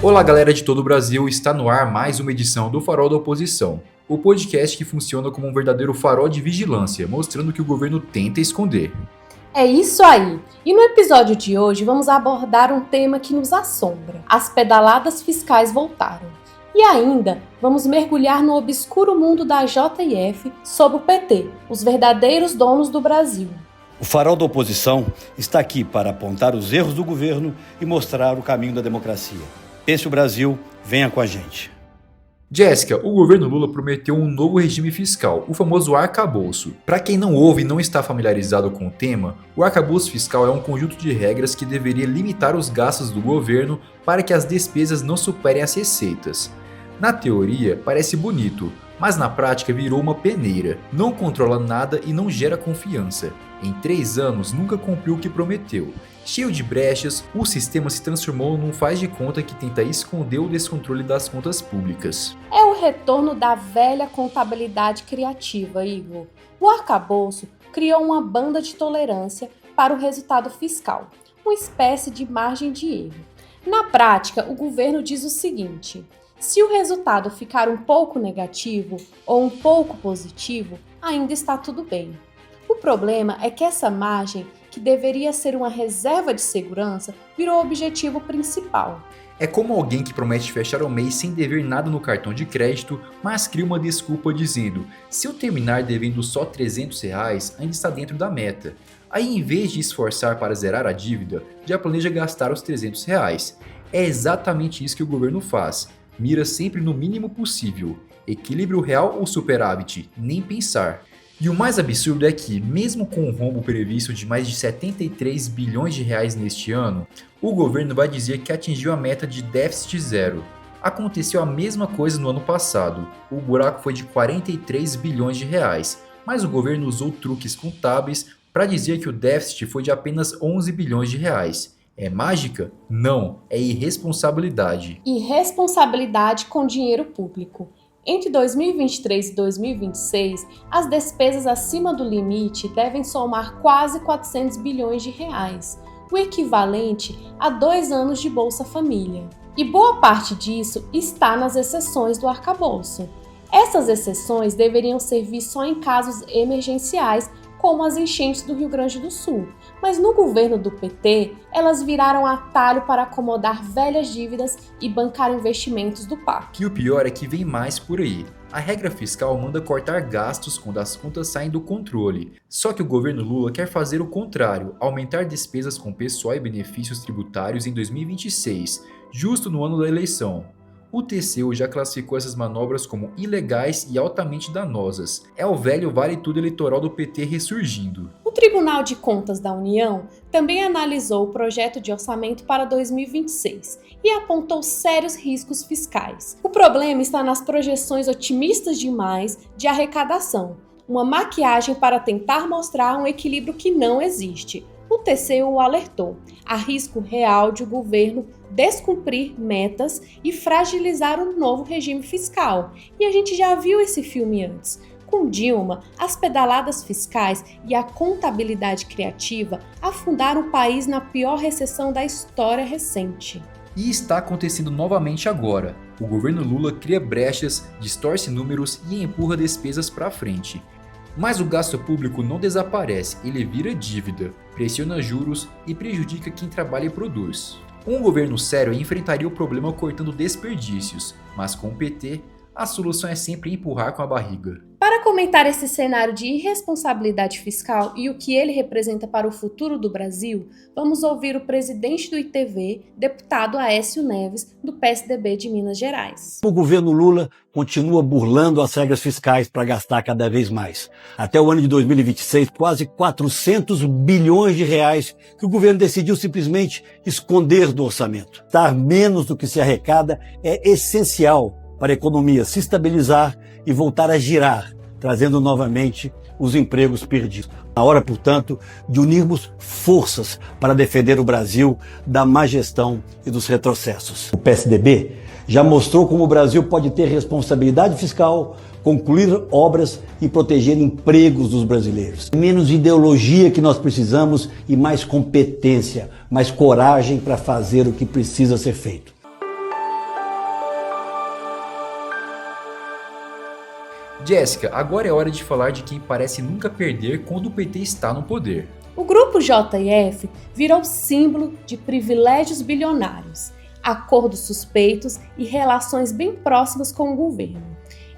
Olá, galera de todo o Brasil, está no ar mais uma edição do Farol da Oposição, o podcast que funciona como um verdadeiro farol de vigilância, mostrando o que o governo tenta esconder. É isso aí! E no episódio de hoje vamos abordar um tema que nos assombra. As pedaladas fiscais voltaram. E ainda vamos mergulhar no obscuro mundo da JF sob o PT, os verdadeiros donos do Brasil. O Farol da Oposição está aqui para apontar os erros do governo e mostrar o caminho da democracia. Pense o Brasil, venha com a gente. Jéssica, o governo Lula prometeu um novo regime fiscal, o famoso arcabouço. Para quem não ouve e não está familiarizado com o tema, o arcabouço fiscal é um conjunto de regras que deveria limitar os gastos do governo para que as despesas não superem as receitas. Na teoria, parece bonito, mas na prática virou uma peneira. Não controla nada e não gera confiança. Em 3 anos, nunca cumpriu o que prometeu. Cheio de brechas, o sistema se transformou num faz de conta que tenta esconder o descontrole das contas públicas. É o retorno da velha contabilidade criativa, Igor. O arcabouço criou uma banda de tolerância para o resultado fiscal, uma espécie de margem de erro. Na prática, o governo diz o seguinte: se o resultado ficar um pouco negativo ou um pouco positivo, ainda está tudo bem. O problema é que essa margem, que deveria ser uma reserva de segurança, virou o objetivo principal. É como alguém que promete fechar o mês sem dever nada no cartão de crédito, mas cria uma desculpa dizendo: se eu terminar devendo só R$300, ainda está dentro da meta. Aí, em vez de esforçar para zerar a dívida, já planeja gastar os R$300. É exatamente isso que o governo faz. Mira sempre no mínimo possível. Equilíbrio real ou superávit? Nem pensar. E o mais absurdo é que, mesmo com o rombo previsto de mais de 73 bilhões de reais neste ano, o governo vai dizer que atingiu a meta de déficit zero. Aconteceu a mesma coisa no ano passado. O buraco foi de 43 bilhões de reais, mas o governo usou truques contábeis para dizer que o déficit foi de apenas 11 bilhões de reais. É mágica? Não, é irresponsabilidade. Irresponsabilidade com dinheiro público. Entre 2023 e 2026, as despesas acima do limite devem somar quase 400 bilhões de reais, o equivalente a 2 anos de Bolsa Família. E boa parte disso está nas exceções do arcabouço. Essas exceções deveriam servir só em casos emergenciais, como as enchentes do Rio Grande do Sul, mas no governo do PT, elas viraram atalho para acomodar velhas dívidas e bancar investimentos do PAC. E o pior é que vem mais por aí. A regra fiscal manda cortar gastos quando as contas saem do controle. Só que o governo Lula quer fazer o contrário, aumentar despesas com pessoal e benefícios tributários em 2026, justo no ano da eleição. O TCU já classificou essas manobras como ilegais e altamente danosas. É o velho vale tudo eleitoral do PT ressurgindo. O Tribunal de Contas da União também analisou o projeto de orçamento para 2026 e apontou sérios riscos fiscais. O problema está nas projeções otimistas demais de arrecadação, uma maquiagem para tentar mostrar um equilíbrio que não existe. O TCU alertou: há risco real de o governo descumprir metas e fragilizar o novo regime fiscal. E a gente já viu esse filme antes. Com Dilma, as pedaladas fiscais e a contabilidade criativa afundaram o país na pior recessão da história recente. E está acontecendo novamente agora. O governo Lula cria brechas, distorce números e empurra despesas para frente. Mas o gasto público não desaparece, ele vira dívida, pressiona juros e prejudica quem trabalha e produz. Um governo sério enfrentaria o problema cortando desperdícios, mas com o PT, a solução é sempre empurrar com a barriga. Para comentar esse cenário de irresponsabilidade fiscal e o que ele representa para o futuro do Brasil, vamos ouvir o presidente do ITV, deputado Aécio Neves, do PSDB de Minas Gerais. O governo Lula continua burlando as regras fiscais para gastar cada vez mais. Até o ano de 2026, quase 400 bilhões de reais que o governo decidiu simplesmente esconder do orçamento. Dar menos do que se arrecada é essencial para a economia se estabilizar e voltar a girar, trazendo novamente os empregos perdidos. Na hora, portanto, de unirmos forças para defender o Brasil da má gestão e dos retrocessos. O PSDB já mostrou como o Brasil pode ter responsabilidade fiscal, concluir obras e proteger empregos dos brasileiros. Menos ideologia que nós precisamos e mais competência, mais coragem para fazer o que precisa ser feito. Jéssica, agora é hora de falar de quem parece nunca perder quando o PT está no poder. O grupo JF virou símbolo de privilégios bilionários, acordos suspeitos e relações bem próximas com o governo.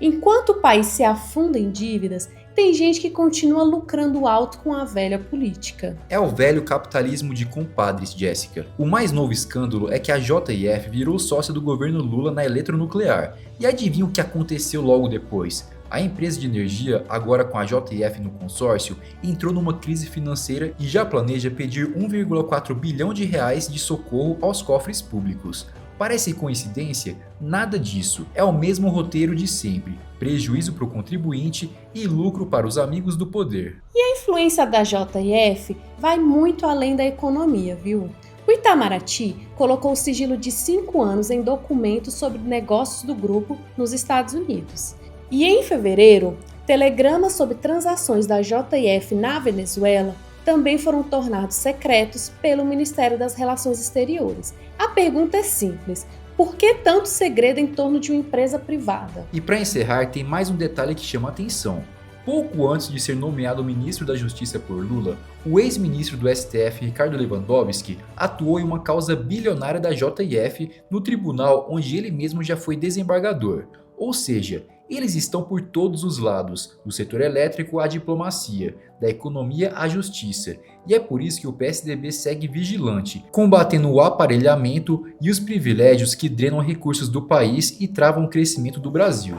Enquanto o país se afunda em dívidas, tem gente que continua lucrando alto com a velha política. É o velho capitalismo de compadres, Jéssica. O mais novo escândalo é que a JF virou sócia do governo Lula na Eletronuclear. E adivinha o que aconteceu logo depois? A empresa de energia, agora com a JF no consórcio, entrou numa crise financeira e já planeja pedir 1,4 bilhão de reais de socorro aos cofres públicos. Parece coincidência? Nada disso. É o mesmo roteiro de sempre. Prejuízo para o contribuinte e lucro para os amigos do poder. E a influência da JF vai muito além da economia, viu? O Itamaraty colocou o sigilo de 5 anos em documentos sobre negócios do grupo nos Estados Unidos. E em fevereiro, telegramas sobre transações da JF na Venezuela também foram tornados secretos pelo Ministério das Relações Exteriores. A pergunta é simples: por que tanto segredo em torno de uma empresa privada? E para encerrar, tem mais um detalhe que chama a atenção. Pouco antes de ser nomeado ministro da Justiça por Lula, o ex-ministro do STF, Ricardo Lewandowski, atuou em uma causa bilionária da JF no tribunal onde ele mesmo já foi desembargador. Ou seja, eles estão por todos os lados, do setor elétrico à diplomacia, da economia à justiça. E é por isso que o PSDB segue vigilante, combatendo o aparelhamento e os privilégios que drenam recursos do país e travam o crescimento do Brasil.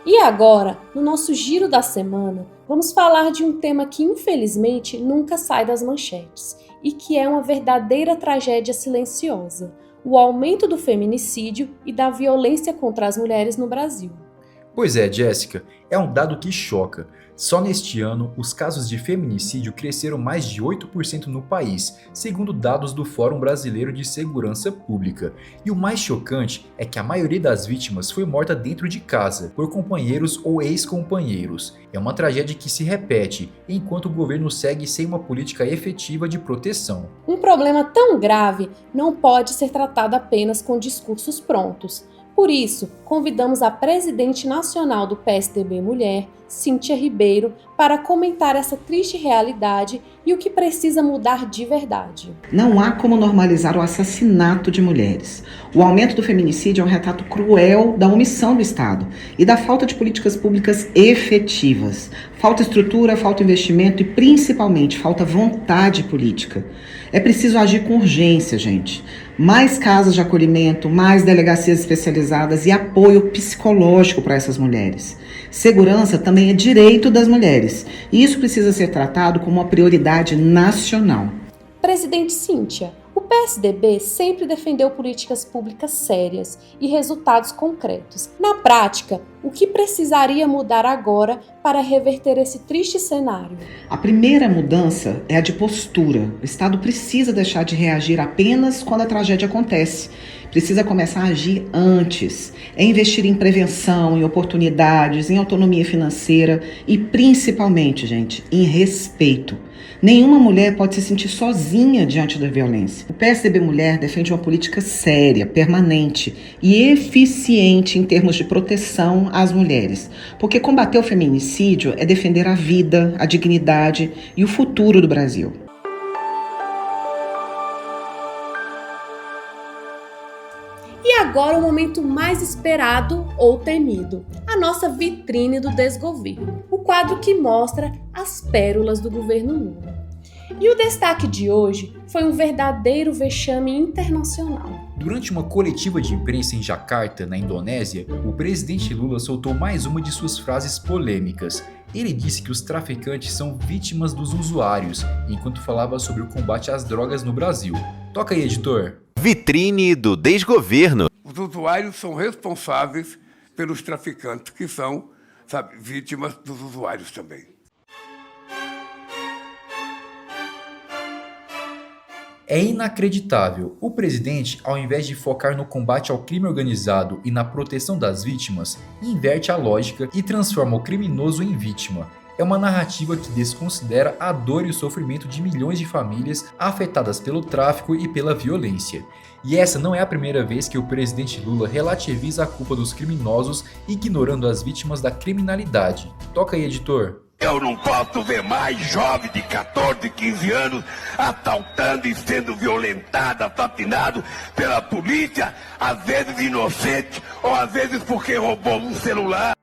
E agora, no nosso giro da semana, vamos falar de um tema que infelizmente nunca sai das manchetes e que é uma verdadeira tragédia silenciosa: o aumento do feminicídio e da violência contra as mulheres no Brasil. Pois é, Jéssica, é um dado que choca. Só neste ano, os casos de feminicídio cresceram mais de 8% no país, segundo dados do Fórum Brasileiro de Segurança Pública. E o mais chocante é que a maioria das vítimas foi morta dentro de casa, por companheiros ou ex-companheiros. É uma tragédia que se repete, enquanto o governo segue sem uma política efetiva de proteção. Um problema tão grave não pode ser tratado apenas com discursos prontos. Por isso, convidamos a presidente nacional do PSDB Mulher, Cíntia Ribeiro, para comentar essa triste realidade e o que precisa mudar de verdade. Não há como normalizar o assassinato de mulheres. O aumento do feminicídio é um retrato cruel da omissão do Estado e da falta de políticas públicas efetivas. Falta estrutura, falta investimento e, principalmente, falta vontade política. É preciso agir com urgência, gente. Mais casas de acolhimento, mais delegacias especializadas e apoio psicológico para essas mulheres. Segurança também é direito das mulheres e isso precisa ser tratado como uma prioridade nacional. Presidente Cíntia, o PSDB sempre defendeu políticas públicas sérias e resultados concretos. Na prática, o que precisaria mudar agora para reverter esse triste cenário? A primeira mudança é a de postura. O Estado precisa deixar de reagir apenas quando a tragédia acontece. Precisa começar a agir antes. É investir em prevenção, em oportunidades, em autonomia financeira e, principalmente, gente, em respeito. Nenhuma mulher pode se sentir sozinha diante da violência. O PSDB Mulher defende uma política séria, permanente e eficiente em termos de proteção às mulheres. Porque combater o feminicídio é defender a vida, a dignidade e o futuro do Brasil. E agora o momento mais esperado ou temido, a nossa vitrine do desgoverno, o quadro que mostra as pérolas do governo Lula. E o destaque de hoje foi um verdadeiro vexame internacional. Durante uma coletiva de imprensa em Jacarta, na Indonésia, o presidente Lula soltou mais uma de suas frases polêmicas. Ele disse que os traficantes são vítimas dos usuários, enquanto falava sobre o combate às drogas no Brasil. Toca aí, editor. Vitrine do desgoverno. Os usuários são responsáveis pelos traficantes, que são, vítimas dos usuários também. É inacreditável. O presidente, ao invés de focar no combate ao crime organizado e na proteção das vítimas, inverte a lógica e transforma o criminoso em vítima. É uma narrativa que desconsidera a dor e o sofrimento de milhões de famílias afetadas pelo tráfico e pela violência. E essa não é a primeira vez que o presidente Lula relativiza a culpa dos criminosos, ignorando as vítimas da criminalidade. Toca aí, editor. Eu não posso ver mais jovem de 14, 15 anos assaltando e sendo violentado, assassinado pela polícia, às vezes inocente ou às vezes porque roubou um celular.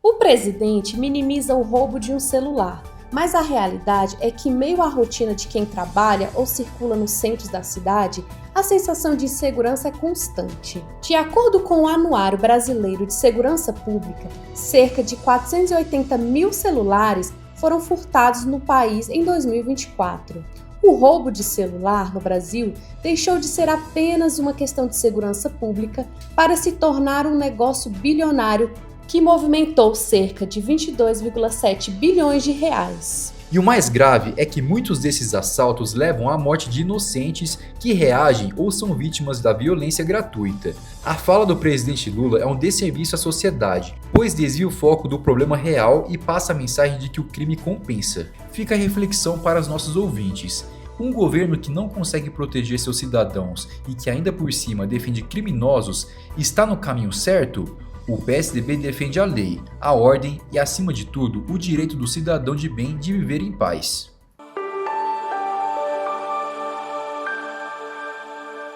O presidente minimiza o roubo de um celular, mas a realidade é que, meio à rotina de quem trabalha ou circula nos centros da cidade, a sensação de insegurança é constante. De acordo com o Anuário Brasileiro de Segurança Pública, cerca de 480 mil celulares foram furtados no país em 2024. O roubo de celular no Brasil deixou de ser apenas uma questão de segurança pública para se tornar um negócio bilionário que movimentou cerca de 22,7 bilhões de reais. E o mais grave é que muitos desses assaltos levam à morte de inocentes que reagem ou são vítimas da violência gratuita. A fala do presidente Lula é um desserviço à sociedade, pois desvia o foco do problema real e passa a mensagem de que o crime compensa. Fica a reflexão para os nossos ouvintes. Um governo que não consegue proteger seus cidadãos e que ainda por cima defende criminosos está no caminho certo? O PSDB defende a lei, a ordem e, acima de tudo, o direito do cidadão de bem de viver em paz.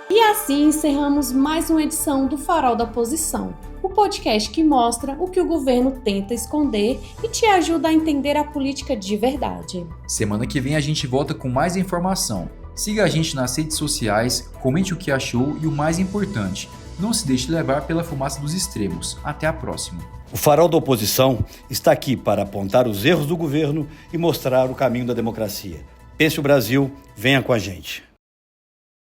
E assim encerramos mais uma edição do Farol da Oposição, o podcast que mostra o que o governo tenta esconder e te ajuda a entender a política de verdade. Semana que vem a gente volta com mais informação. Siga a gente nas redes sociais, comente o que achou e o mais importante, não se deixe levar pela fumaça dos extremos. Até a próxima. O Farol da Oposição está aqui para apontar os erros do governo e mostrar o caminho da democracia. Pense o Brasil, venha com a gente.